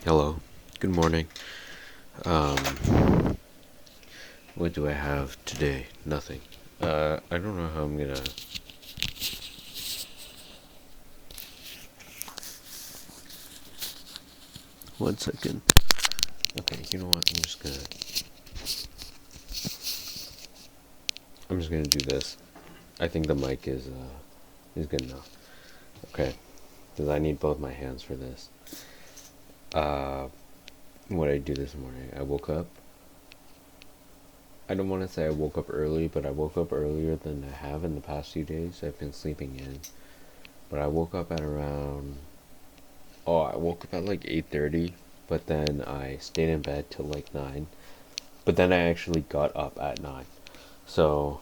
Hello, good morning. Um, what do I have today? Nothing. I don't know how I'm gonna. One second. Okay, you know what? I'm just gonna do this. I think the mic is good enough. Okay, because I need both my hands for this. Uh, what did I do this morning? I woke up. I don't want to say I woke up early, but I woke up earlier than I have in the past few days. I've been sleeping in, but I woke up at around. Oh, I woke up at like 8:30, but then I stayed in bed till like 9. But then I actually got up at 9. So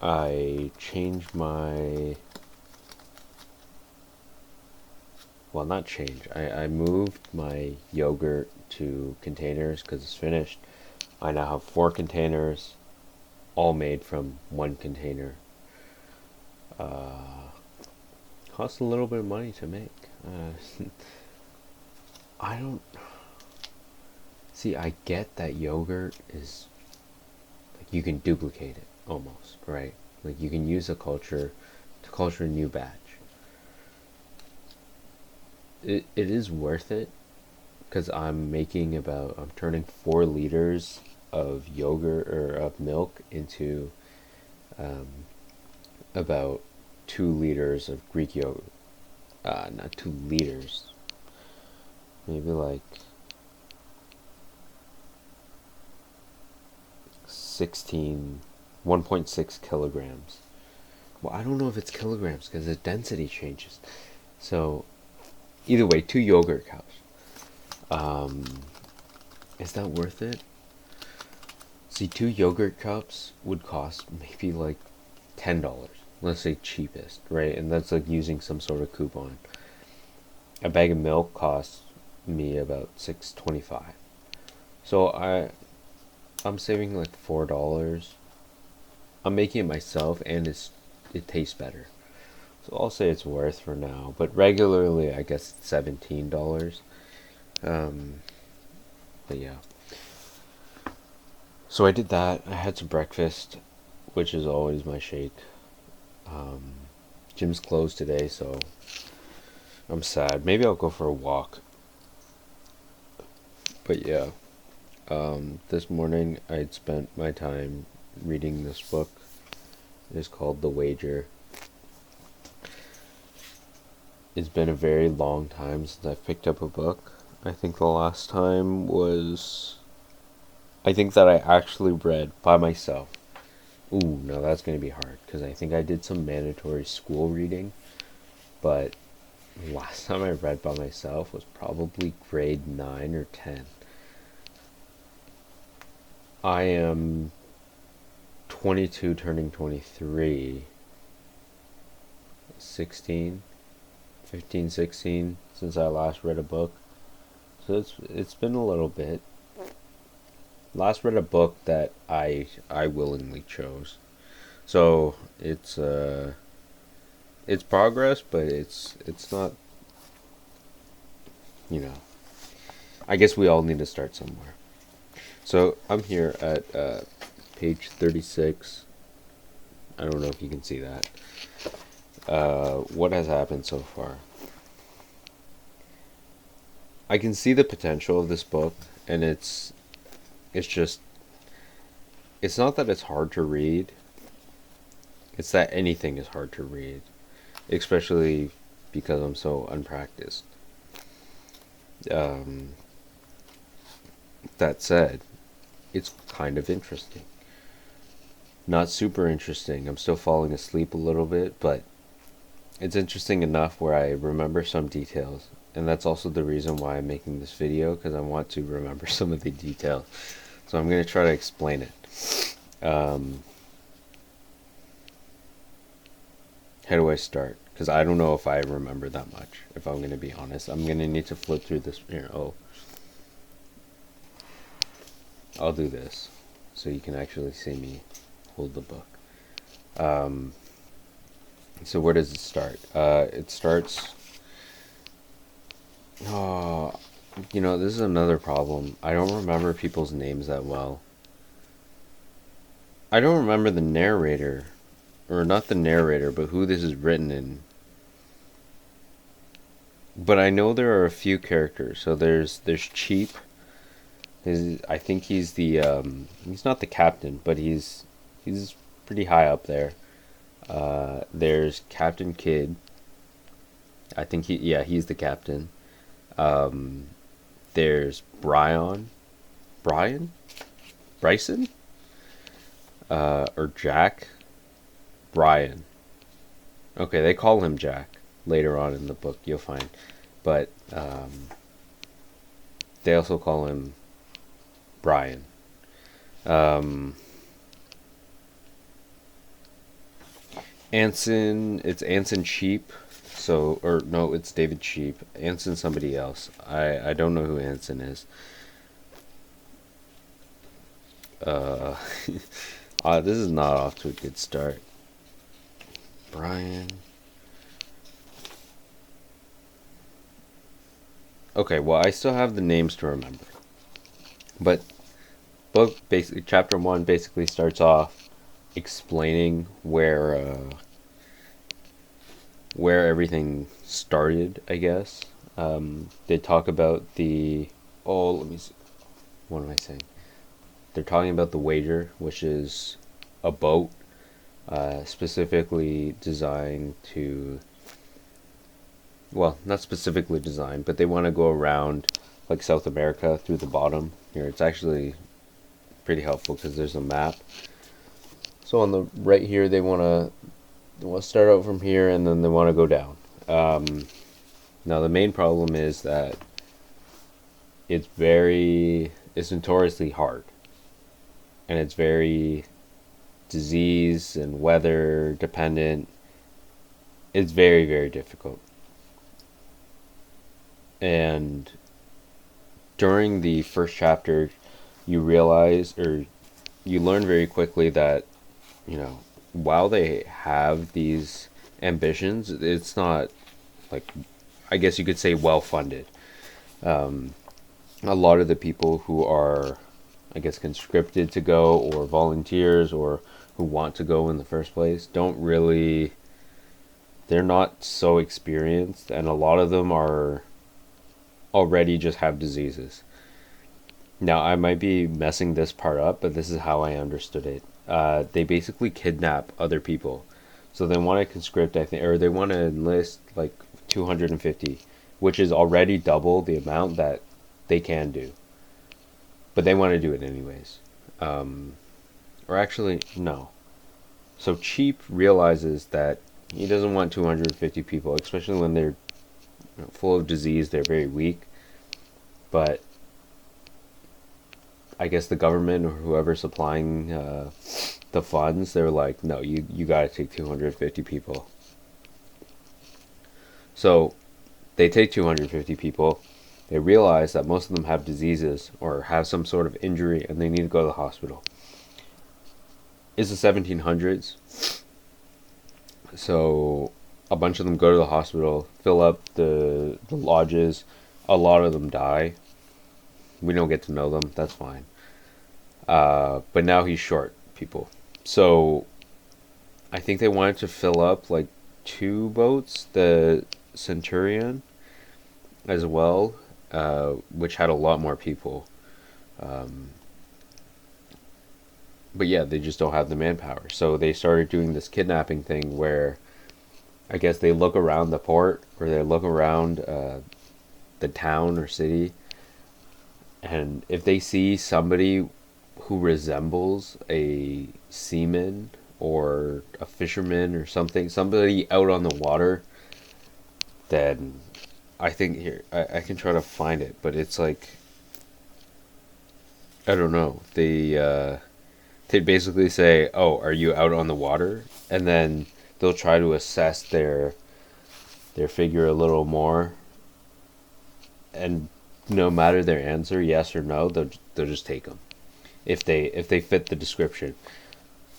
I changed my. Well, not change. I moved my yogurt to containers because it's finished. I now have 4 containers, all made from one container. Uh, Cost a little bit of money to make. I don't. See, I get that yogurt is. Like, you can duplicate it almost, right? Like, you can use a culture to culture a new batch. It is worth it because I'm turning 4 liters of yogurt or of milk into um, about 2 liters of Greek yogurt. Not 2 liters, maybe like 16, 1.6 kilograms. Well, I don't know if it's kilograms because the density changes. So either way, 2 yogurt cups. Um, is that worth it? See, 2 yogurt cups would cost maybe like $10. Let's say cheapest, right? And that's like using some sort of coupon. A bag of milk costs me about $6.25. So I'm saving like $4. I'm making it myself, and it tastes better. So I'll say it's worth for now. But regularly, I guess it's $17. Um, but yeah. So I did that. I had some breakfast, which is always my shake. Um, Gym's closed today, so I'm sad. Maybe I'll go for a walk. But yeah, this morning I'd spent my time reading this book. It is called The Wager. It's been a very long time since I've picked up a book. I think the last time was. I think that I actually read by myself. Ooh, no, that's going to be hard because I think I did some mandatory school reading, but last time I read by myself was probably grade 9 or 10. I am 22 turning 23, 16, 15, 16 since I last read a book. So it's been a little bit. Last read a book that I willingly chose. So it's progress, but it's not, you know. I guess we all need to start somewhere. So I'm here at page 36. I don't know if you can see that. What has happened so far? I can see the potential of this book, and it's just it's not that it's hard to read. It's that anything is hard to read, especially because I'm so unpracticed. Um, that said, it's kind of interesting. Not super interesting. I'm still falling asleep a little bit, but it's interesting enough where I remember some details. And that's also the reason why I'm making this video, because I want to remember some of the details. So I'm going to try to explain it. How do I start? Because I don't know if I remember that much, if I'm going to be honest. I'm going to need to flip through this. Here, I'll do this so you can actually see me hold the book. So where does it start? It starts. Oh, You know, this is another problem. I don't remember people's names that well. I don't remember the narrator, or not the narrator, but who this is written in. But I know there are a few characters. So there's Cheap. I think he's the he's not the captain, but he's pretty high up there. There's Captain Kidd. I think he's the captain. Um, there's Brian, Bryson, or Jack, Brian. Okay, they call him Jack later on in the book. You'll find, but they also call him Brian. Um, it's Anson Cheap. So, or no, it's David Cheap. Anson somebody else. I don't know who Anson is. Uh, this is not off to a good start. Brian. Okay, well, I still have the names to remember. But book basically chapter 1 basically starts off explaining where everything started, I guess. They talk about the let me see. What am I saying? They're talking about the wager, which is a boat specifically designed to, well, not specifically designed, but they want to go around like South America through the bottom. Here, it's actually pretty helpful because there's a map. So on the right here, they want to start out from here, and then they want to go down. Now the main problem is that it's notoriously hard, and it's very disease and weather dependent. It's very, very difficult. And during the first chapter, you realize, or you learn very quickly that, you know, while they have these ambitions, it's not, like, I guess you could say, well funded. A lot of the people who are, I guess, conscripted to go, or volunteers, or who want to go in the first place, they're not so experienced, and a lot of them are already just have diseases. Now, I might be messing this part up, but this is how I understood it. They basically kidnap other people. So they want to conscript, I think, or they want to enlist like 250, which is already double the amount that they can do. But they want to do it anyways. Or actually, no. So Cheap realizes that he doesn't want 250 people, especially when they're full of disease, they're very weak. But I guess the government or whoever's supplying the funds, they're like, no, you got to take 250 people. So they take 250 people. They realize that most of them have diseases or have some sort of injury, and they need to go to the hospital. It's the 1700s, so a bunch of them go to the hospital, fill up the lodges. A lot of them die. We don't get to know them. That's fine. But now he's short people. So I think they wanted to fill up like 2 boats, the Centurion as well, which had a lot more people. But yeah, they just don't have the manpower. So they started doing this kidnapping thing where I guess they look around the port, or they look around the town or city, and if they see somebody who resembles a seaman or a fisherman or somebody out on the water, then I think here, I can try to find it, but it's like, I don't know. They basically say, "Oh, are you out on the water?" And then they'll try to assess their figure a little more, and no matter their answer, yes or no, they'll just take them if they fit the description.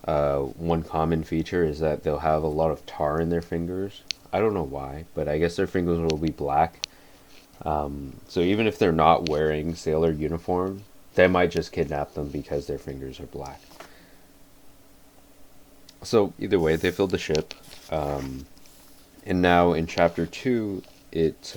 One common feature is that they'll have a lot of tar in their fingers. I don't know why, but I guess their fingers will be black, So even if they're not wearing sailor uniform, they might just kidnap them because their fingers are black. So either way, they filled the ship. And now in chapter 2, it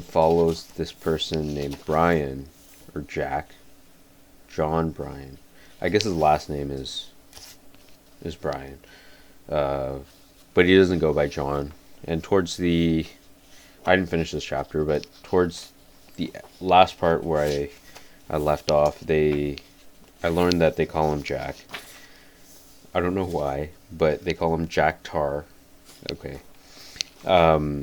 follows this person named Brian, or Jack, John Bryan. I guess his last name is Brian, uh, but he doesn't go by John. And I didn't finish this chapter, but towards the last part where I left off, I learned that they call him Jack. I don't know why, but they call him Jack Tar. Okay. Um,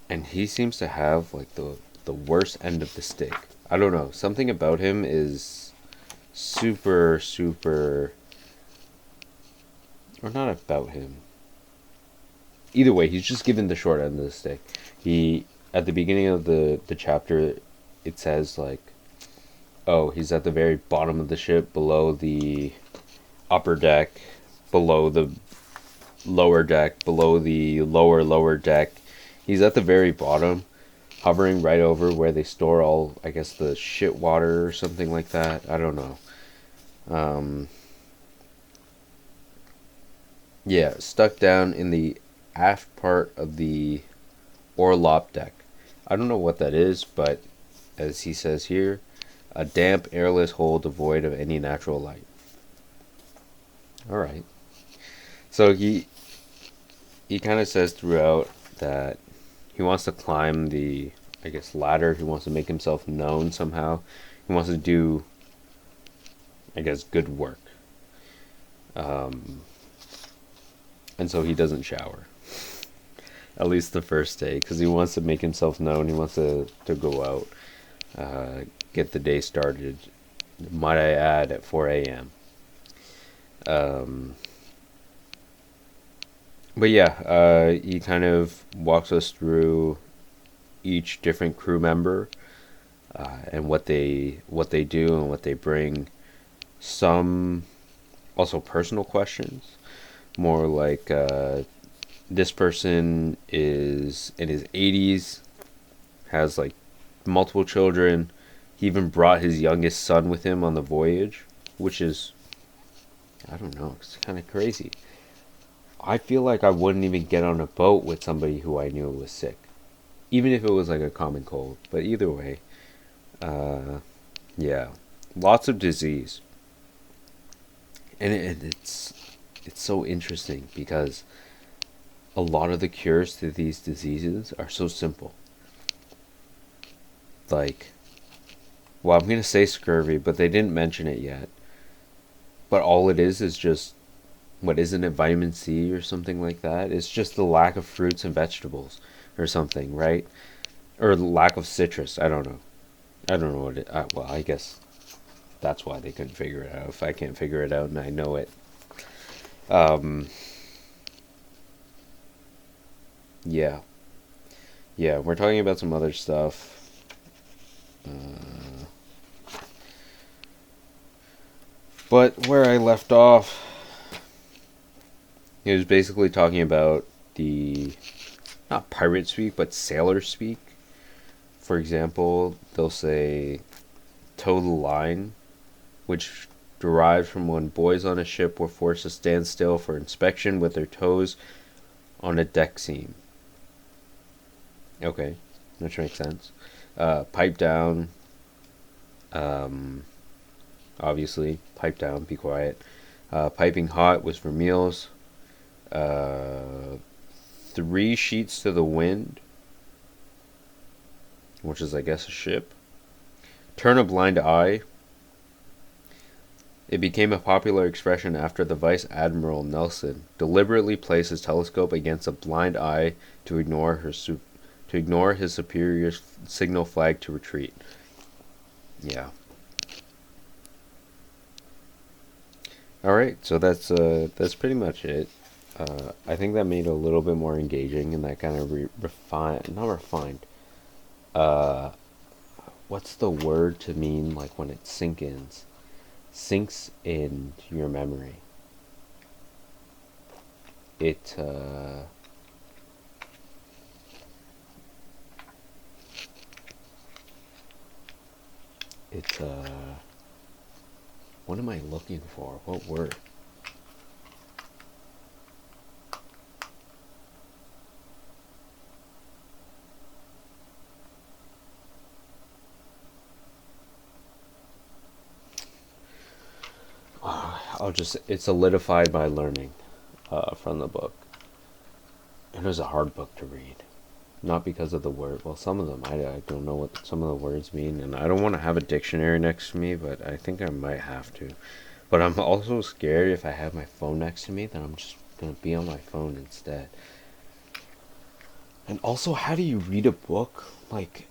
and he seems to have like the worst end of the stick. I don't know. Something about him is super super, or not about him. Either way, he's just given the short end of the stick. He At the beginning of the chapter, it says like, oh, he's at the very bottom of the ship, below the upper deck, below the lower deck, below the lower deck. He's at the very bottom, hovering right over where they store all, I guess, the shit water or something like that. I don't know. Um, yeah, stuck down in the aft part of the orlop deck. I don't know what that is, but as he says here, a damp, airless hole devoid of any natural light. All right. So he kind of says throughout that he wants to climb the, I guess, ladder. He wants to make himself known somehow. He wants to do, I guess, good work. Um, and so he doesn't shower. At least the first day, because he wants to make himself known. He wants to go out, get the day started. Might I add, at 4 a.m. Um, but yeah, he kind of walks us through each different crew member, and what they do and what they bring. Some also personal questions, more like this person is in his 80s, has like multiple children. He even brought his youngest son with him on the voyage, which is, I don't know, it's kind of crazy. I feel like I wouldn't even get on a boat with somebody who I knew was sick, even if it was like a common cold. But either way, uh, yeah, lots of disease, and it's so interesting because a lot of the cures to these diseases are so simple. Like, well, I'm gonna say scurvy, but they didn't mention it yet. But all it is just, what, isn't it vitamin C or something like that? It's just the lack of fruits and vegetables or something, right? Or the lack of citrus. I don't know. I don't know what it. Well, I guess that's why they couldn't figure it out. If I can't figure it out and I know it, um, yeah, yeah. We're talking about some other stuff. Uh, but where I left off, he was basically talking about the, not pirate speak, but sailor speak. For example, they'll say "toe the line," which derives from when boys on a ship were forced to stand still for inspection with their toes on a deck seam. Okay, which makes sense. Pipe down. Um, Obviously, pipe down, be quiet. Piping hot was for meals. Uh, Three sheets to the wind, which is, I guess, a ship. Turn a blind eye. It became a popular expression after the Vice Admiral Nelson deliberately placed his telescope against a blind eye to ignore his superior's signal flag to retreat. Yeah. All right, so that's pretty much it. I think that made it a little bit more engaging, and that kind of refined, not refined. Uh, what's the word to mean like when it sinks in your memory? It It's what am I looking for? What word? It's solidified by learning from the book. It was a hard book to read. Not because of the word. Well, some of them. I don't know what some of the words mean. And I don't want to have a dictionary next to me, but I think I might have to. But I'm also scared if I have my phone next to me that I'm just going to be on my phone instead. And also, how do you read a book? Like,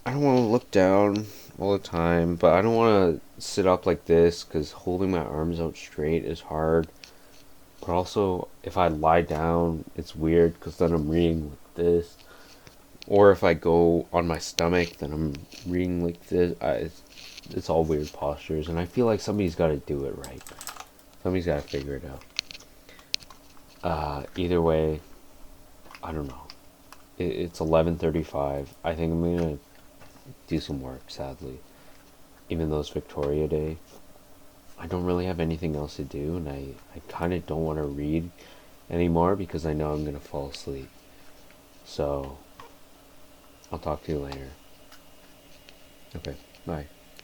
I don't want to look down all the time, but I don't want to sit up like this because holding my arms out straight is hard. But also, if I lie down, it's weird because then I'm reading like this. Or if I go on my stomach, then I'm reading like this. It's all weird postures, and I feel like somebody's got to do it right. Somebody's got to figure it out. Either way, I don't know. It's 11:35. I think I'm gonna do some work. Sadly, even though it's Victoria Day, I don't really have anything else to do, and I kind of don't want to read anymore because I know I'm gonna fall asleep. So I'll talk to you later. Okay, bye.